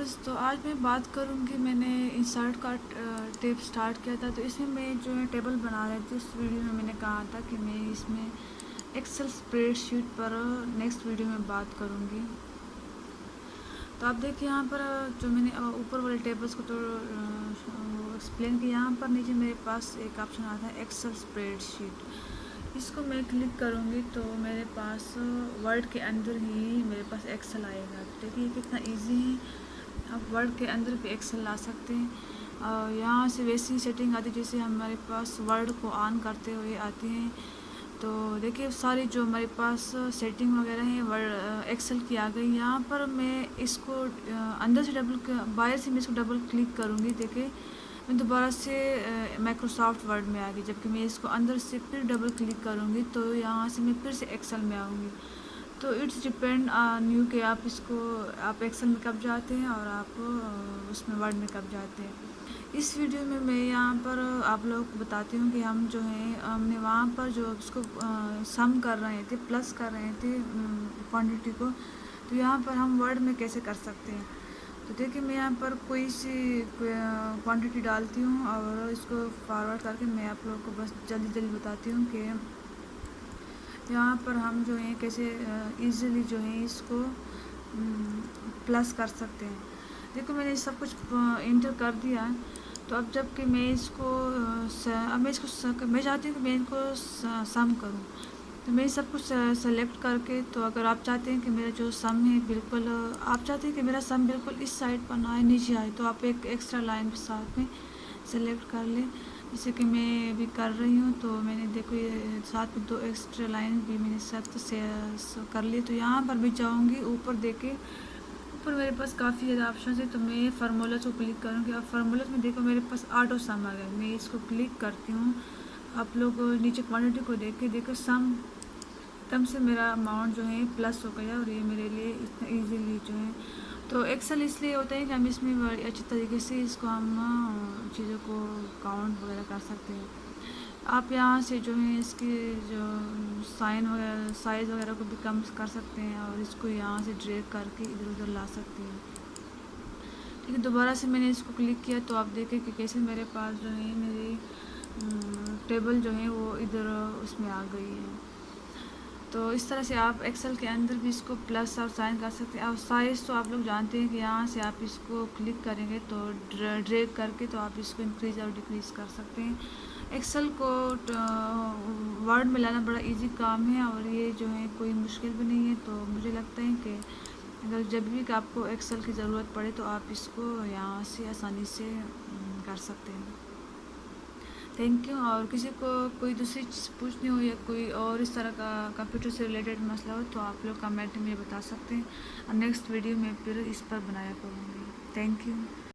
Viewers, तो आज मैं बात करूंगी। मैंने इंसर्ट का टिप स्टार्ट किया था, तो इसमें मैं जो है टेबल बना रही थी। उस वीडियो में मैंने कहा था कि मैं इसमें एक्सेल स्प्रेडशीट पर नेक्स्ट वीडियो में बात करूंगी। तो आप देखिए यहाँ पर जो मैंने ऊपर वाले टेबल्स को तो एक्सप्लेन किया। यहाँ पर नीचे मेरे पास एक ऑप्शन आता है एक्सेल स्प्रेडशीट। इसको मैं क्लिक करूँगी तो मेरे पास वर्ड के अंदर ही मेरे पास एक्सेल आएगा। देखिए कितना इजी है, आप वर्ड के अंदर भी एक्सेल ला सकते हैं। यहाँ से वैसी सेटिंग आती है जैसे हमारे पास वर्ड को ऑन करते हुए आती हैं। तो देखिए सारी जो हमारे पास सेटिंग वगैरह है वर्ड एक्सेल की आ गई। यहाँ पर मैं इसको अंदर से बाहर से मैं इसको डबल क्लिक करूँगी। देखिए मैं दोबारा से माइक्रोसॉफ्ट वर्ड में आ गई, जबकि मैं इसको अंदर से फिर डबल क्लिक करूँगी तो यहाँ से मैं फिर से एक्सेल में आऊँगी। तो इट्स डिपेंड ऑन यू कि आप एक्सेल में कब जाते हैं और आप उसमें वर्ड में कब जाते हैं। इस वीडियो में मैं यहाँ पर आप लोगों को बताती हूँ कि हम जो है हमने वहाँ पर जो उसको सम कर रहे थे, प्लस कर रहे थे क्वांटिटी को, तो यहाँ पर हम वर्ड में कैसे कर सकते हैं। तो देखिए मैं यहाँ पर कोई सी क्वांटिटी डालती हूँ और इसको फॉरवर्ड करके मैं आप लोगों को बस जल्दी जल्दी बताती हूँ कि यहाँ पर हम जो है कैसे इजीली जो है इसको प्लस कर सकते हैं। देखो मैंने सब कुछ इंटर कर दिया। तो अब जबकि मैं इसको मैं चाहती हूँ कि मैं इनको सम करूँ, तो मैं सब कुछ सेलेक्ट करके, तो अगर आप चाहते हैं कि मेरा जो सम है बिल्कुल आप चाहते हैं कि मेरा सम बिल्कुल इस साइड पर ना आए, नीचे आए, तो आप एक एक्स्ट्रा लाइन के साथ में सेलेक्ट कर लें, जैसे कि मैं अभी कर रही हूँ। तो मैंने देखो ये साथ में 2 एक्स्ट्रा लाइन भी मैंने साथ से कर ली। तो यहाँ पर भी जाऊँगी ऊपर, देखे ऊपर मेरे पास काफ़ी ज़्यादा ऑप्शन है, तो मैं फार्मूला को क्लिक करूँगी और फार्मूला में देखो मेरे पास ऑटो सम आ गया। मैं इसको क्लिक करती हूँ। आप लोग नीचे क्वांटिटी को देखो सम, तब से मेरा अमाउंट जो है प्लस हो गया और ये मेरे लिए इतना इजीली जो है। तो एक्सेल इसलिए होता है कि हम इसमें बड़ी अच्छी तरीके से इसको हम चीज़ों को काउंट वगैरह कर सकते हैं। आप यहाँ से जो है इसकी जो साइज़ वगैरह को भी कम कर सकते हैं और इसको यहाँ से ड्रैग करके इधर उधर ला सकते हैं। ठीक है, दोबारा से मैंने इसको क्लिक किया तो आप देखें कि कैसे मेरे पास जो है मेरी टेबल जो है वो इधर उसमें आ गई है। तो इस तरह से आप एक्सेल के अंदर भी इसको प्लस और साइन कर सकते हैं। और साइज़ तो आप लोग जानते हैं कि यहाँ से आप इसको क्लिक करेंगे तो ड्रैग करके तो आप इसको इंक्रीज़ और डिक्रीज़ कर सकते हैं। एक्सेल को वर्ड में लाना बड़ा इजी काम है और ये जो है कोई मुश्किल भी नहीं है। तो मुझे लगता है कि अगर जब भी आपको एक्सेल की ज़रूरत पड़े तो आप इसको यहाँ से आसानी से कर सकते हैं। Thank you. और किसी को कोई दूसरी चीज़ पूछनी हो या कोई और इस तरह का कंप्यूटर से रिलेटेड मसला हो तो आप लोग कमेंट में बता सकते हैं और नेक्स्ट वीडियो में फिर इस पर बनाया करूँगी। Thank you.